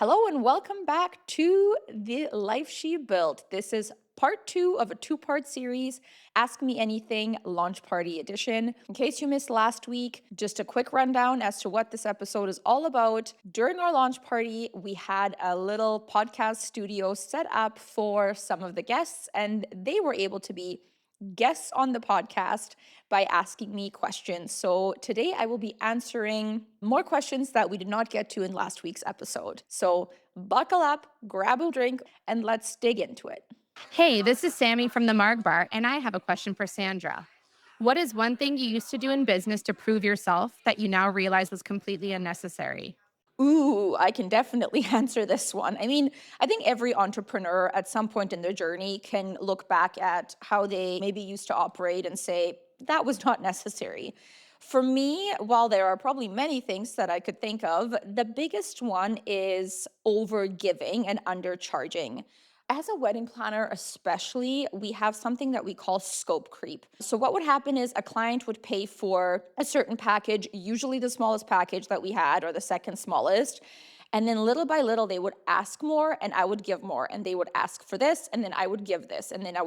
Hello and welcome back to the Life She Built. This is part two of a two-part series, Ask Me Anything Launch Party Edition. In case you missed last week, just a quick rundown as to what this episode is all about. During our launch party, we had a little podcast studio set up for some of the guests, and they were able to be guests on the podcast by asking me questions. So today I will be answering more questions that we did not get to in last week's episode. So buckle up, grab a drink, and let's dig into it. Hey, this is Sammy from the Marg Bar, and I have a question for Sandra. What is one thing you used to do in business to prove yourself that you now realize was completely unnecessary? Ooh, I can definitely answer this one. I think every entrepreneur at some point in their journey can look back at how they maybe used to operate and say, that was not necessary. For me, while there are probably many things that I could think of, the biggest one is overgiving and undercharging. As a wedding planner, especially, we have something that we call scope creep. So, what would happen is a client would pay for a certain package, usually the smallest package that we had or the second smallest. And then little by little, they would ask more and I would give more. And they would ask for this and then I would give this. And then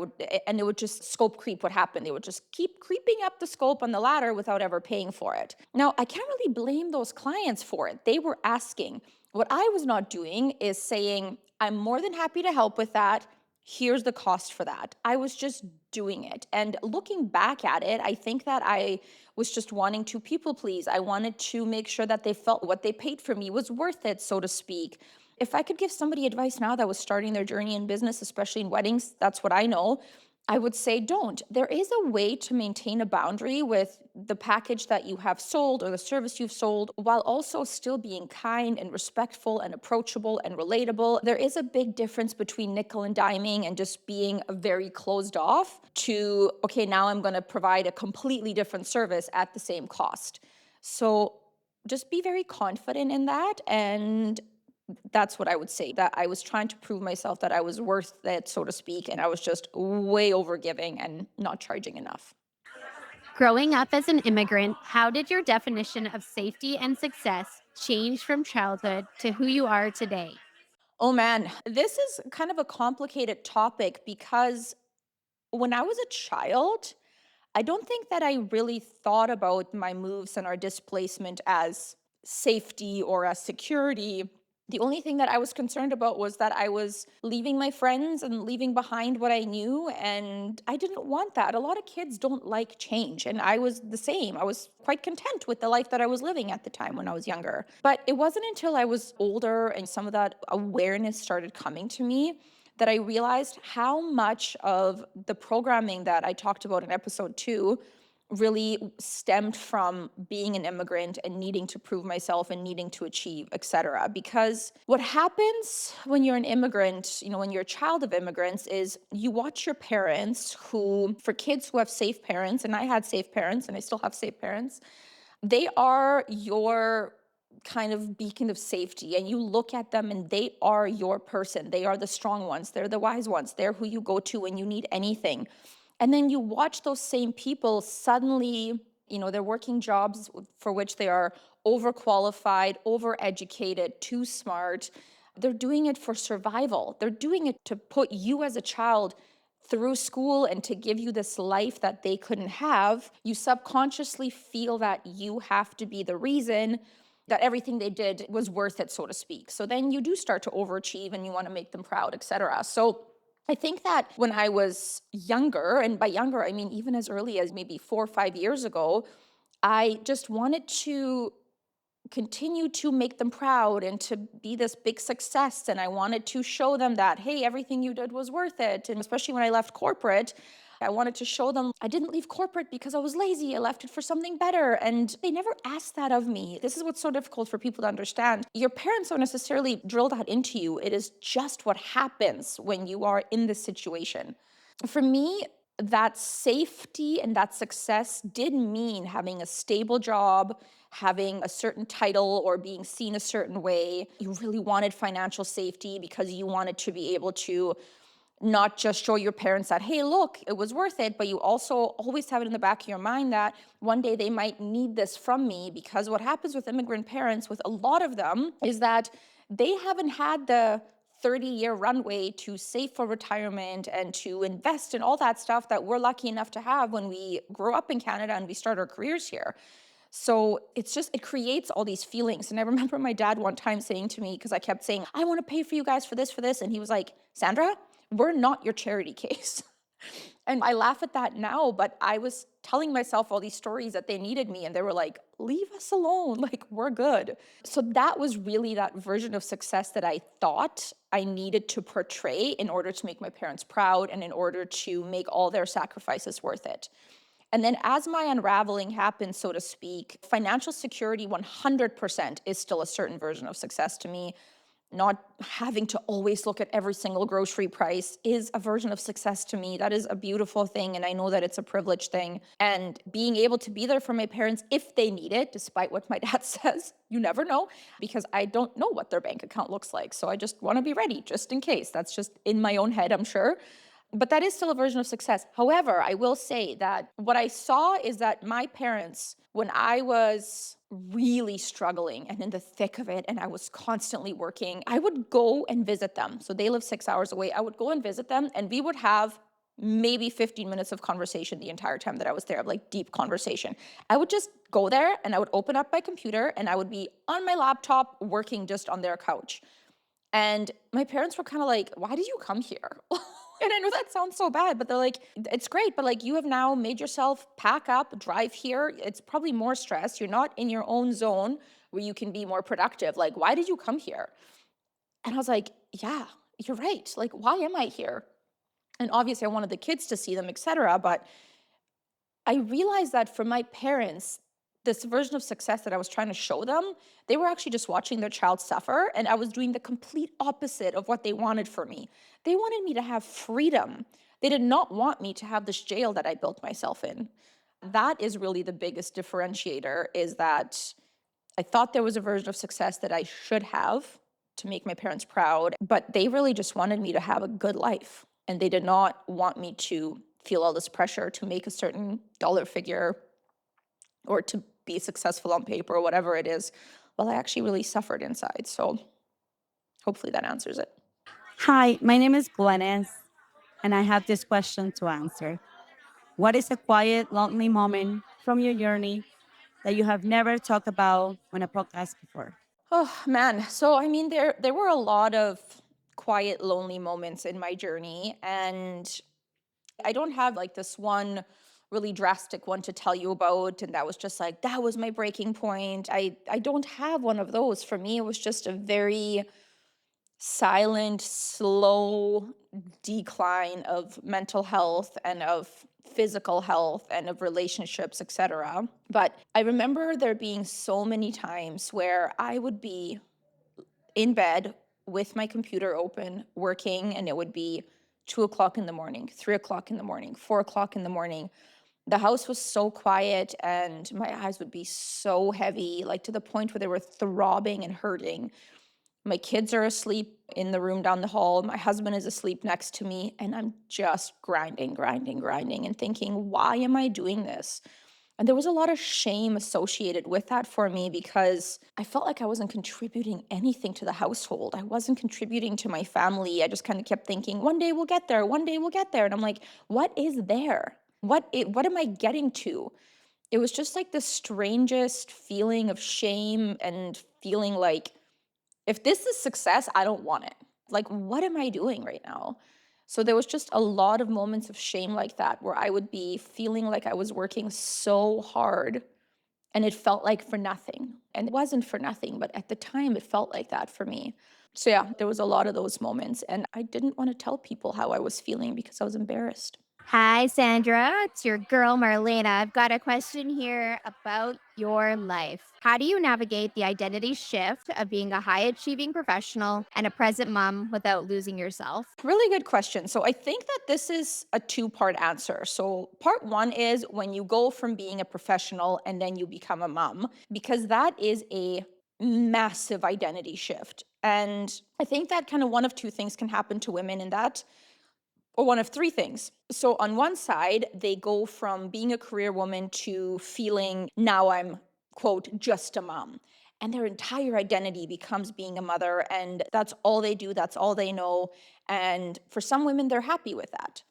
and it would just scope creep would happen. They would just keep creeping up the scope on the ladder without ever paying for it. Now, I can't really blame those clients for it. They were asking. What I was not doing is saying, I'm more than happy to help with that. Here's the cost for that. I was just doing it. And looking back at it, I think that I was just wanting to people please. I wanted to make sure that they felt what they paid for me was worth it, so to speak. If I could give somebody advice now that was starting their journey in business, especially in weddings, that's what I know. I would say don't. There is a way to maintain a boundary with the package that you have sold or the service you've sold while also still being kind and respectful and approachable and relatable. There is a big difference between nickel and diming and just being very closed off to, okay, now I'm going to provide a completely different service at the same cost. So just be very confident in that, and that's what I would say, that I was trying to prove myself that I was worth it, so to speak, and I was just way over giving and not charging enough. Growing up as an immigrant, how did your definition of safety and success change from childhood to who you are today? Oh man, this is kind of a complicated topic because when I was a child, I don't think that I really thought about my moves and our displacement as safety or as security. The only thing that I was concerned about was that I was leaving my friends and leaving behind what I knew. And I didn't want that. A lot of kids don't like change. And I was the same. I was quite content with the life that I was living at the time when I was younger. But it wasn't until I was older and some of that awareness started coming to me that I realized how much of the programming that I talked about in episode 2 really stemmed from being an immigrant and needing to prove myself and needing to achieve, etc. Because what happens when you're an immigrant, when you're a child of immigrants, is you watch your parents who, for kids who have safe parents, and I had safe parents and I still have safe parents, they are your kind of beacon of safety, and you look at them and they are your person. They are the strong ones, they're the wise ones, they're who you go to when you need anything. And then you watch those same people suddenly, they're working jobs for which they are overqualified, overeducated, too smart. They're doing it for survival. They're doing it to put you as a child through school and to give you this life that they couldn't have. You subconsciously feel that you have to be the reason that everything they did was worth it, so to speak. So then you do start to overachieve and you want to make them proud, etc. So I think that when I was younger, and by younger, I mean even as early as maybe 4 or 5 years ago, I just wanted to continue to make them proud and to be this big success. And I wanted to show them that, hey, everything you did was worth it. And especially when I left corporate, I wanted to show them I didn't leave corporate because I was lazy. I left it for something better. And they never asked that of me. This is what's so difficult for people to understand. Your parents don't necessarily drill that into you. It is just what happens when you are in this situation. For me, that safety and that success did mean having a stable job, having a certain title, or being seen a certain way. You really wanted financial safety because you wanted to be able to not just show your parents that, hey, look, it was worth it, but you also always have it in the back of your mind that one day they might need this from me. Because what happens with immigrant parents, with a lot of them, is that They haven't had the 30-year runway to save for retirement and to invest in all that stuff that we're lucky enough to have when we grow up in Canada and we start our careers here. So it's just, it creates all these feelings. And I remember my dad one time saying to me, because I kept saying, I want to pay for you guys for this, for this. And he was like, Sandra, we're not your charity case. And I laugh at that now, but I was telling myself all these stories that they needed me, and they were like, leave us alone, like, we're good. So that was really that version of success that I thought I needed to portray in order to make my parents proud and in order to make all their sacrifices worth it. And then as my unraveling happened, so to speak, financial security 100% is still a certain version of success to me. Not having to always look at every single grocery price is a version of success to me. That is a beautiful thing. And I know that it's a privileged thing. And being able to be there for my parents if they need it, despite what my dad says, you never know, because I don't know what their bank account looks like. So I just want to be ready just in case. That's just in my own head, I'm sure. But that is still a version of success. However, I will say that what I saw is that my parents, when I was really struggling and in the thick of it, and I was constantly working, I would go and visit them. So they live 6 hours away. I would go and visit them, and we would have maybe 15 minutes of conversation the entire time that I was there, of like deep conversation. I would just go there and I would open up my computer and I would be on my laptop working just on their couch. And my parents were kind of like, why did you come here? And I know that sounds so bad, but they're like, it's great, but like you have now made yourself pack up, drive here. It's probably more stress. You're not in your own zone where you can be more productive. Like, why did you come here? And I was like, yeah, you're right. Like, why am I here? And obviously I wanted the kids to see them, etc. But I realized that for my parents, this version of success that I was trying to show them, they were actually just watching their child suffer. And I was doing the complete opposite of what they wanted for me. They wanted me to have freedom. They did not want me to have this jail that I built myself in. That is really the biggest differentiator, is that I thought there was a version of success that I should have to make my parents proud, but they really just wanted me to have a good life. And they did not want me to feel all this pressure to make a certain dollar figure or to be successful on paper or whatever it is. Well, I actually really suffered inside. So hopefully that answers it. Hi, my name is Glennis, and I have this question to answer. What is a quiet, lonely moment from your journey that you have never talked about on a podcast before? Oh man. So I mean there were a lot of quiet, lonely moments in my journey. And I don't have like this one really drastic one to tell you about. And that was just like, that was my breaking point. I don't have one of those. For me, it was just a very silent, slow decline of mental health and of physical health and of relationships, etc. But I remember there being so many times where I would be in bed with my computer open, working, and it would be 2 o'clock in the morning, 3 o'clock in the morning, 4 o'clock in the morning. The house was so quiet, and my eyes would be so heavy, like to the point where they were throbbing and hurting. My kids are asleep in the room down the hall. My husband is asleep next to me, and I'm just grinding, grinding, grinding, and thinking, why am I doing this? And there was a lot of shame associated with that for me, because I felt like I wasn't contributing anything to the household. I wasn't contributing to my family. I just kind of kept thinking, one day we'll get there, one day we'll get there. And I'm like, what is there? What am I getting to? It was just like the strangest feeling of shame and feeling like, if this is success, I don't want it. Like, what am I doing right now? So there was just a lot of moments of shame like that, where I would be feeling like I was working so hard and it felt like for nothing. And it wasn't for nothing, but at the time it felt like that for me. So yeah, there was a lot of those moments, and I didn't want to tell people how I was feeling because I was embarrassed. Hi, Sandra. It's your girl, Marlena. I've got a question here about your life. How do you navigate the identity shift of being a high achieving professional and a present mom without losing yourself? Really good question. So I think that this is a two-part answer. So part one is when you go from being a professional and then you become a mom, because that is a massive identity shift. And I think that kind of one of two things can happen to women in that, or one of three things. So on one side, they go from being a career woman to feeling, now I'm, quote, just a mom. and their entire identity becomes being a mother, and that's all they do, that's all they know. And for some women, they're happy with that.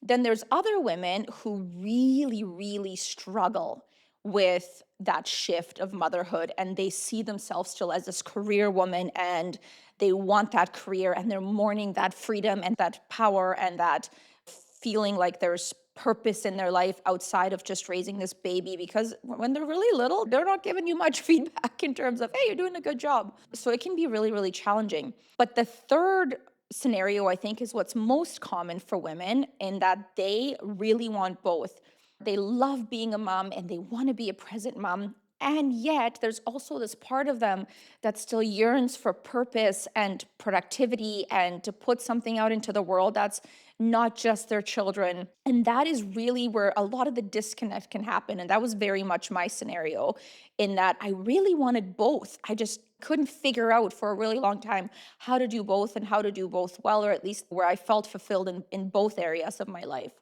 Then there's other women who really, really struggle with that shift of motherhood, and they see themselves still as this career woman, and they want that career, and they're mourning that freedom and that power and that feeling like there's purpose in their life outside of just raising this baby, because when they're really little, they're not giving you much feedback in terms of, hey, you're doing a good job. So it can be really, really challenging. But the third scenario, I think, is what's most common for women, in that they really want both. They love being a mom and they want to be a present mom. And yet, there's also this part of them that still yearns for purpose and productivity and to put something out into the world that's not just their children. And that is really where a lot of the disconnect can happen. And that was very much my scenario, in that I really wanted both. I just couldn't figure out for a really long time how to do both and how to do both well, or at least where I felt fulfilled in both areas of my life.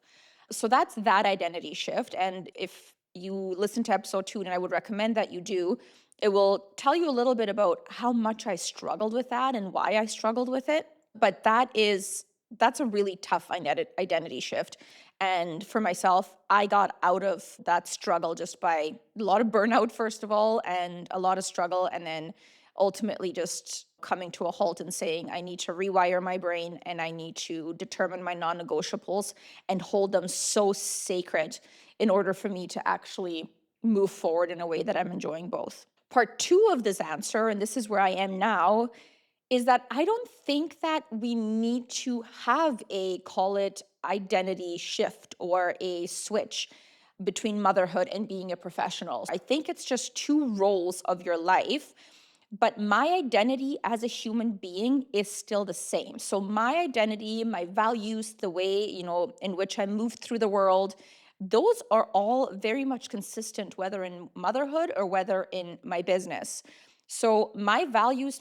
So that's that identity shift. And if you listen to episode 2, and I would recommend that you do, it will tell you a little bit about how much I struggled with that and why I struggled with it. But that's a really tough identity shift. And for myself, I got out of that struggle just by a lot of burnout, first of all, and a lot of struggle. And then ultimately just coming to a halt and saying, I need to rewire my brain and I need to determine my non negotiables and hold them so sacred in order for me to actually move forward in a way that I'm enjoying both. Part 2 of this answer, and this is where I am now, is that I don't think that we need to have a, call it, identity shift or a switch between motherhood and being a professional. I think it's just 2 roles of your life, but my identity as a human being is still the same. So my identity, my values, the way, in which I move through the world, those are all very much consistent, whether in motherhood or whether in my business. So my values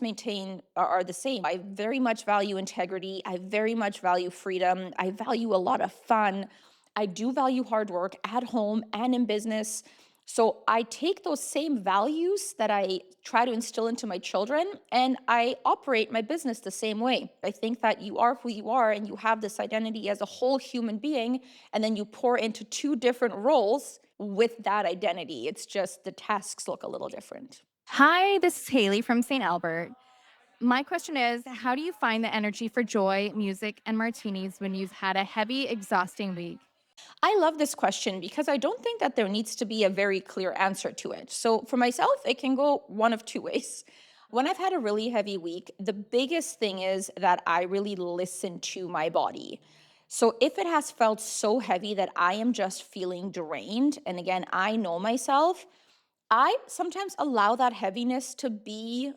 are the same. I very much value integrity. I very much value freedom. I value a lot of fun. I do value hard work at home and in business. So I take those same values that I try to instill into my children, and I operate my business the same way. I think that you are who you are and you have this identity as a whole human being, and then you pour into 2 different roles with that identity. It's just the tasks look a little different. Hi, this is Haley from St. Albert. My question is, how do you find the energy for joy, music, and martinis when you've had a heavy, exhausting week? I love this question because I don't think that there needs to be a very clear answer to it. So for myself, it can go one of 2 ways. When I've had a really heavy week, the biggest thing is that I really listen to my body. So if it has felt so heavy that I am just feeling drained, and again, I know myself, I sometimes allow that heaviness to be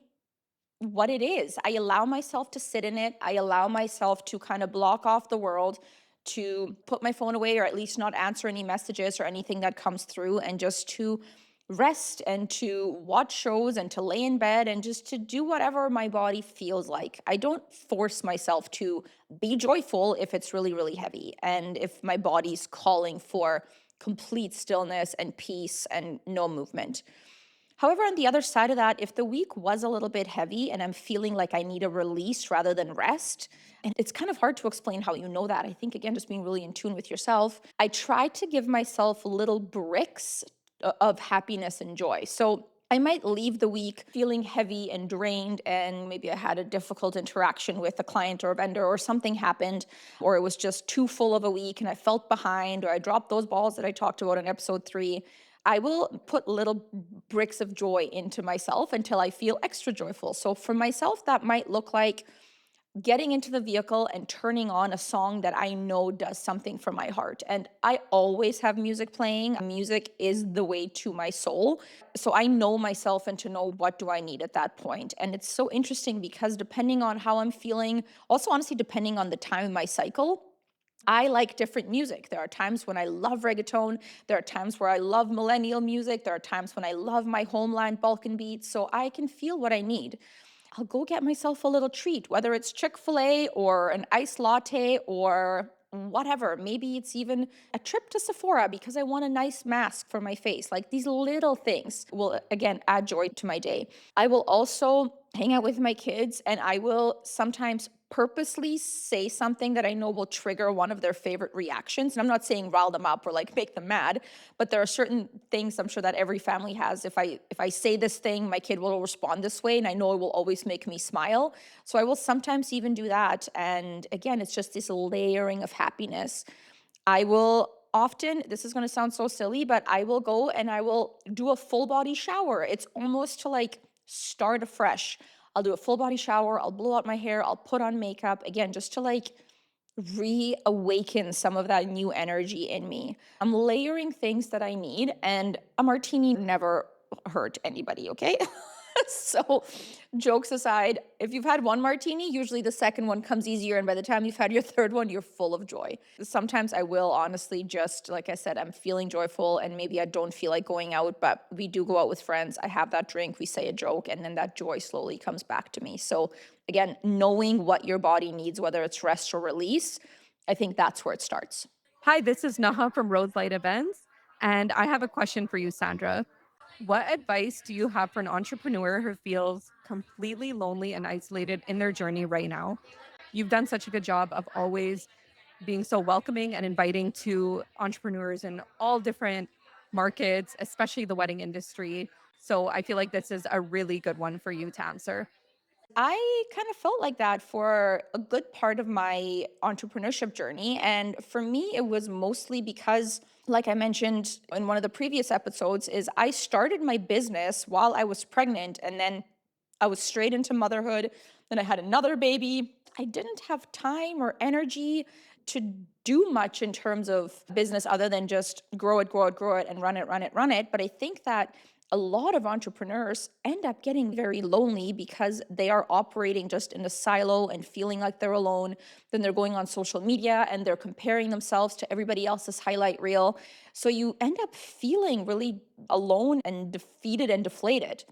what it is. I allow myself to sit in it. I allow myself to kind of block off the world, to put my phone away or at least not answer any messages or anything that comes through, and just to rest and to watch shows and to lay in bed and just to do whatever my body feels like. I don't force myself to be joyful if it's really, really heavy and if my body's calling for complete stillness and peace and no movement. However, on the other side of that, if the week was a little bit heavy and I'm feeling like I need a release rather than rest, and it's kind of hard to explain how you know that. I think, again, just being really in tune with yourself, I try to give myself little bricks of happiness and joy. So I might leave the week feeling heavy and drained, and maybe I had a difficult interaction with a client or a vendor, or something happened, or it was just too full of a week and I felt behind, or I dropped those balls that I talked about in episode 3. I will put little bricks of joy into myself until I feel extra joyful. So for myself, that might look like getting into the vehicle and turning on a song that I know does something for my heart. And I always have music playing. Music is the way to my soul. So I know myself and to know what do I need at that point. And it's so interesting because depending on how I'm feeling, also honestly, depending on the time in my cycle, I like different music. There are times when I love reggaeton. There are times where I love millennial music. There are times when I love my homeland Balkan beats. So I can feel what I need. I'll go get myself a little treat, whether it's Chick-fil-A or an iced latte or whatever. Maybe it's even a trip to Sephora because I want a nice mask for my face. Like these little things will, again, add joy to my day. I will also hang out with my kids and I will sometimes purposely say something that I know will trigger one of their favorite reactions. And I'm not saying rile them up or like make them mad, but there are certain things I'm sure that every family has. If I say this thing, my kid will respond this way and I know it will always make me smile. So I will sometimes even do that. And again, it's just this layering of happiness. I will often, this is going to sound so silly, but I will go and I will do a full body shower. It's almost to like start afresh. I'll do a full body shower. I'll blow out my hair. I'll put on makeup again, just to like reawaken some of that new energy in me. I'm layering things that I need, and a martini never hurt anybody, okay? So, jokes aside, if you've had one martini, usually the second one comes easier. And by the time you've had your third one, you're full of joy. Sometimes I will honestly just, like I said, I'm feeling joyful and maybe I don't feel like going out, but we do go out with friends. I have that drink, we say a joke, and then that joy slowly comes back to me. So, again, knowing what your body needs, whether it's rest or release, I think that's where it starts. Hi, this is Naha from Roselight Events, and I have a question for you, Sandra. What advice do you have for an entrepreneur who feels completely lonely and isolated in their journey right now? You've done such a good job of always being so welcoming and inviting to entrepreneurs in all different markets, especially the wedding industry. So I feel like this is a really good one for you to answer. I kind of felt like that for a good part of my entrepreneurship journey. And for me, it was mostly because, like I mentioned in one of the previous episodes, is I started my business while I was pregnant and then I was straight into motherhood. Then I had another baby. I didn't have time or energy to do much in terms of business other than just grow it, grow it, grow it, and run it, run it, run it. But I think that a lot of entrepreneurs end up getting very lonely because they are operating just in a silo and feeling like they're alone. Then they're going on social media and they're comparing themselves to everybody else's highlight reel. So you end up feeling really alone and defeated and deflated.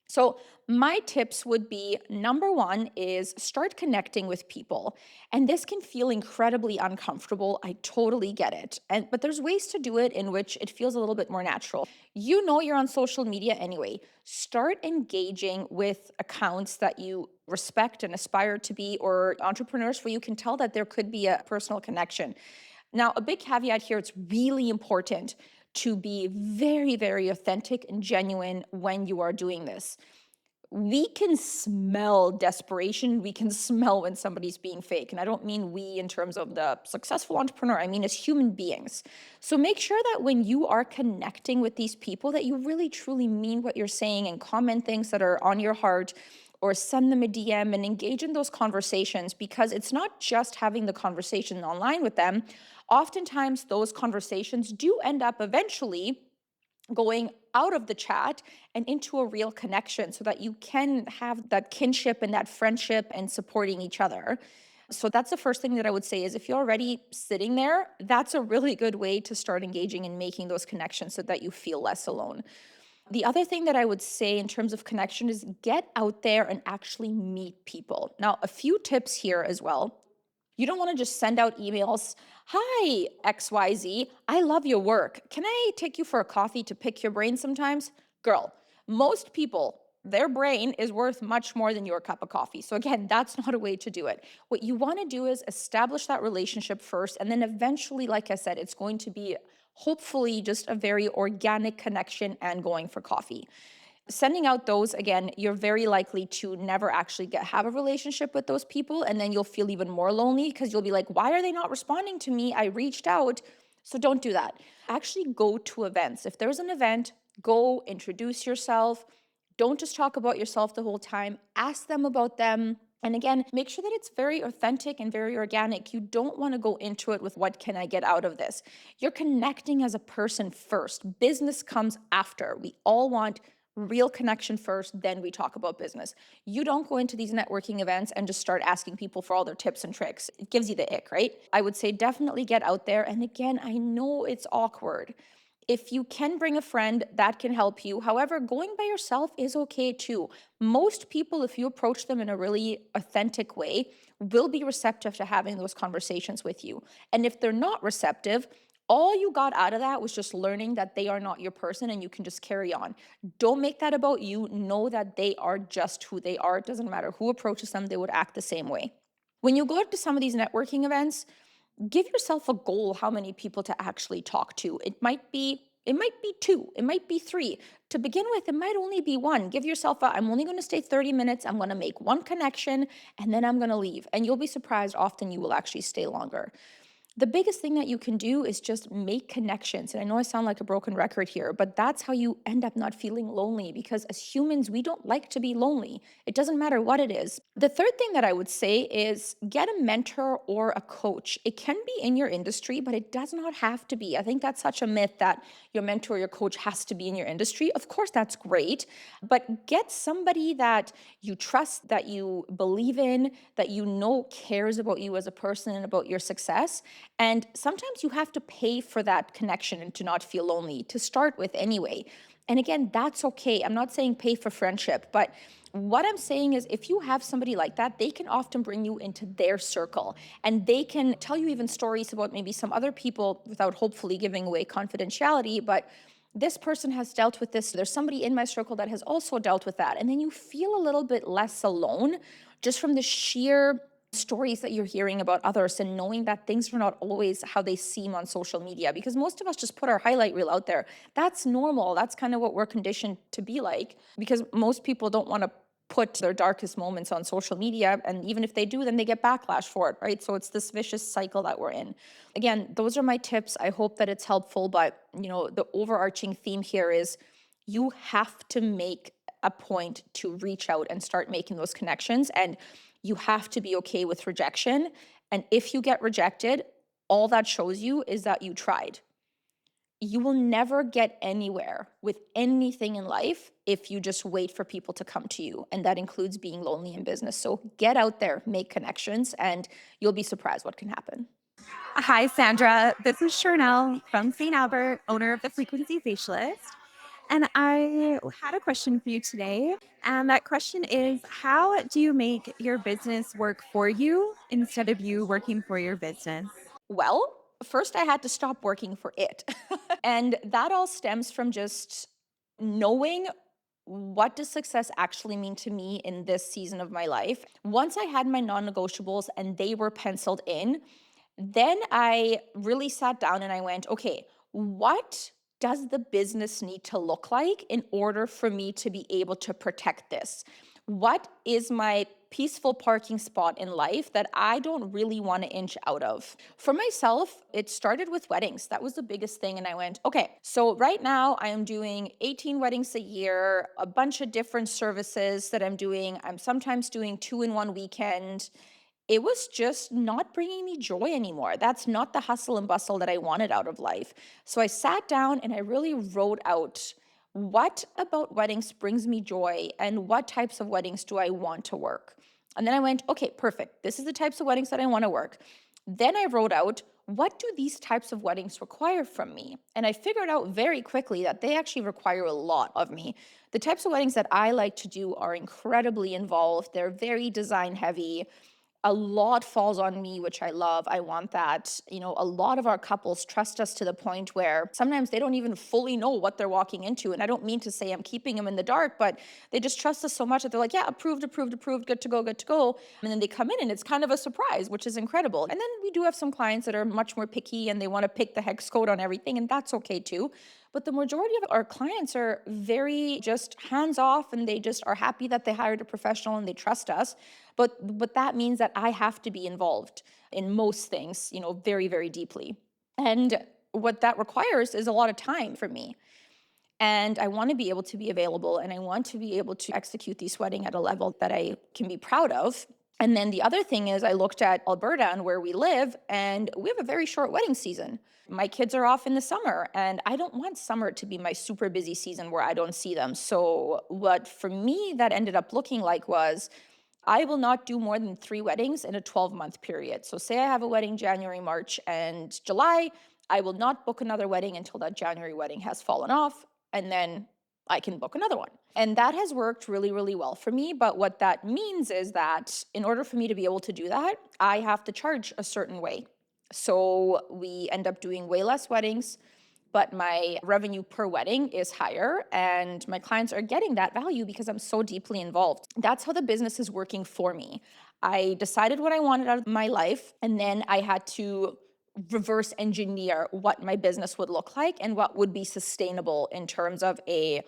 So, my tips would be number one is start connecting with people. And this can feel incredibly uncomfortable. I totally get it. But there's ways to do it in which it feels a little bit more natural. You know you're on social media anyway. Start engaging with accounts that you respect and aspire to be, or entrepreneurs where you can tell that there could be a personal connection. Now, a big caveat here, it's really important to be very, very authentic and genuine when you are doing this. We can smell desperation. We can smell when somebody's being fake. And I don't mean we in terms of the successful entrepreneur, I mean as human beings. So make sure that when you are connecting with these people, that you really truly mean what you're saying and comment things that are on your heart, or send them a DM and engage in those conversations, because it's not just having the conversation online with them. Oftentimes, those conversations do end up eventually going out of the chat and into a real connection so that you can have that kinship and that friendship and supporting each other. So that's the first thing that I would say is if you're already sitting there, that's a really good way to start engaging and making those connections so that you feel less alone. The other thing that I would say in terms of connection is get out there and actually meet people. Now, a few tips here as well. You don't want to just send out emails. Hi, XYZ. I love your work. Can I take you for a coffee to pick your brain sometimes? Girl, most people, their brain is worth much more than your cup of coffee. So, again, that's not a way to do it. What you want to do is establish that relationship first. And then eventually, like I said, it's going to be hopefully just a very organic connection and going for coffee. Sending out those, again, you're very likely to never actually have a relationship with those people, and then you'll feel even more lonely because you'll be like, why are they not responding to me? I reached out. So don't do that. Actually go to events. If there's an event, go introduce yourself. Don't just talk about yourself the whole time. Ask them about them. And again, make sure that it's very authentic and very organic. You don't want to go into it with what can I get out of this? You're connecting as a person first. Business comes after. We all want real connection first, then we talk about business. You don't go into these networking events and just start asking people for all their tips and tricks. It gives you the ick, right? I would say definitely get out there. And again, I know it's awkward. If you can bring a friend, that can help you. However, going by yourself is okay too. Most people, if you approach them in a really authentic way, will be receptive to having those conversations with you. And if they're not receptive, all you got out of that was just learning that they are not your person and you can just carry on. Don't make that about you. Know that they are just who they are. It doesn't matter who approaches them, they would act the same way. When you go to some of these networking events, give yourself a goal how many people to actually talk to. It might be two, it might be three. To begin with, it might only be one. Give yourself I'm only going to stay 30 minutes. I'm going to make one connection and then I'm going to leave. And you'll be surprised often you will actually stay longer. The biggest thing that you can do is just make connections. And I know I sound like a broken record here, but that's how you end up not feeling lonely, because as humans, we don't like to be lonely. It doesn't matter what it is. The third thing that I would say is get a mentor or a coach. It can be in your industry, but it does not have to be. I think that's such a myth that your mentor or your coach has to be in your industry. Of course, that's great, but get somebody that you trust, that you believe in, that you know cares about you as a person and about your success. And sometimes you have to pay for that connection and to not feel lonely to start with anyway. And again, that's okay. I'm not saying pay for friendship, but what I'm saying is if you have somebody like that, they can often bring you into their circle and they can tell you even stories about maybe some other people without hopefully giving away confidentiality. But this person has dealt with this. There's somebody in my circle that has also dealt with that. And then you feel a little bit less alone just from the sheer stories that you're hearing about others and knowing that things are not always how they seem on social media, because most of us just put our highlight reel out there. That's normal. That's kind of what we're conditioned to be like, because most people don't want to put their darkest moments on social media, and even if they do, then they get backlash for it, right? So it's this vicious cycle that we're in. Again, those are my tips. I hope that it's helpful, but the overarching theme here is you have to make a point to reach out and start making those connections, and you have to be okay with rejection. And if you get rejected, all that shows you is that you tried. You will never get anywhere with anything in life if you just wait for people to come to you. And that includes being lonely in business. So get out there, make connections, and you'll be surprised what can happen. Hi, Sandra. This is Charnel from St. Albert, owner of the Frequency Facialist. And I had a question for you today. And that question is, how do you make your business work for you instead of you working for your business? Well, first I had to stop working for it. And that all stems from just knowing what does success actually mean to me in this season of my life. Once I had my non-negotiables and they were penciled in, then I really sat down and I went, okay, what does the business need to look like in order for me to be able to protect this? What is my peaceful parking spot in life that I don't really want to inch out of? For myself, it started with weddings. That was the biggest thing. And I went, okay, so right now I am doing 18 weddings a year, a bunch of different services that I'm doing. I'm sometimes doing 2 in 1 weekend. It was just not bringing me joy anymore. That's not the hustle and bustle that I wanted out of life. So I sat down and I really wrote out what about weddings brings me joy and what types of weddings do I want to work. And then I went, okay, perfect. This is the types of weddings that I want to work. Then I wrote out, what do these types of weddings require from me? And I figured out very quickly that they actually require a lot of me. The types of weddings that I like to do are incredibly involved. They're very design heavy. A lot falls on me, which I love. I want that. A lot of our couples trust us to the point where sometimes they don't even fully know what they're walking into. And I don't mean to say I'm keeping them in the dark, but they just trust us so much that they're like, yeah, approved, approved, approved, good to go, good to go. And then they come in and it's kind of a surprise, which is incredible. And then we do have some clients that are much more picky and they want to pick the hex code on everything, and that's okay too. But the majority of our clients are very just hands off and they just are happy that they hired a professional and they trust us. But that means that I have to be involved in most things, very, very deeply. And what that requires is a lot of time for me. And I want to be able to be available and I want to be able to execute these wedding at a level that I can be proud of. And then the other thing is I looked at Alberta and where we live, and we have a very short wedding season. My kids are off in the summer, and I don't want summer to be my super busy season where I don't see them. So what for me that ended up looking like was I will not do more than 3 weddings in a 12-month period. So say I have a wedding January, March, and July. I will not book another wedding until that January wedding has fallen off, and then I can book another one. And that has worked really, really well for me. But what that means is that in order for me to be able to do that, I have to charge a certain way. So we end up doing way less weddings, but my revenue per wedding is higher, and my clients are getting that value because I'm so deeply involved. That's how the business is working for me. I decided what I wanted out of my life, and then I had to reverse engineer what my business would look like and what would be sustainable in terms of a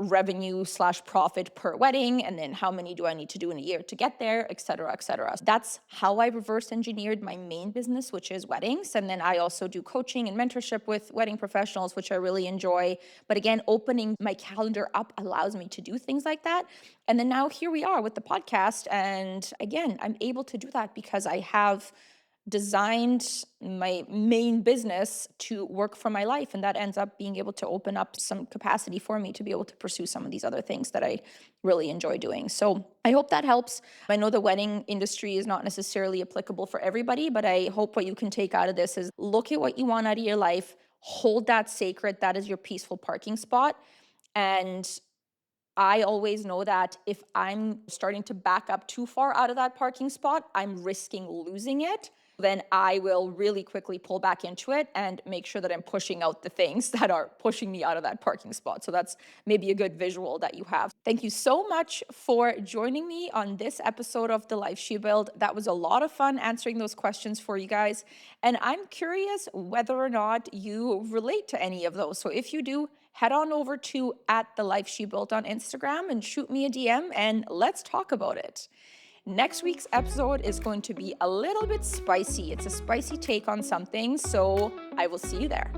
revenue slash profit per wedding, and then how many do I need to do in a year to get there, et cetera, et cetera. That's how I reverse engineered my main business, which is weddings. And then I also do coaching and mentorship with wedding professionals, which I really enjoy. But again, opening my calendar up allows me to do things like that. And then now here we are with the podcast. And again, I'm able to do that because I have designed my main business to work for my life, and that ends up being able to open up some capacity for me to be able to pursue some of these other things that I really enjoy doing. So I hope that helps. I know the wedding industry is not necessarily applicable for everybody, but I hope what you can take out of this is look at what you want out of your life, hold that sacred, that is your peaceful parking spot. And I always know that if I'm starting to back up too far out of that parking spot, I'm risking losing it. Then I will really quickly pull back into it and make sure that I'm pushing out the things that are pushing me out of that parking spot. So that's maybe a good visual that you have. Thank you so much for joining me on this episode of The Life She Built. That was a lot of fun answering those questions for you guys. And I'm curious whether or not you relate to any of those. So if you do, head on over to @TheLifeSheBuilt on Instagram and shoot me a DM and let's talk about it. Next week's episode is going to be a little bit spicy. It's a spicy take on something, so I will see you there.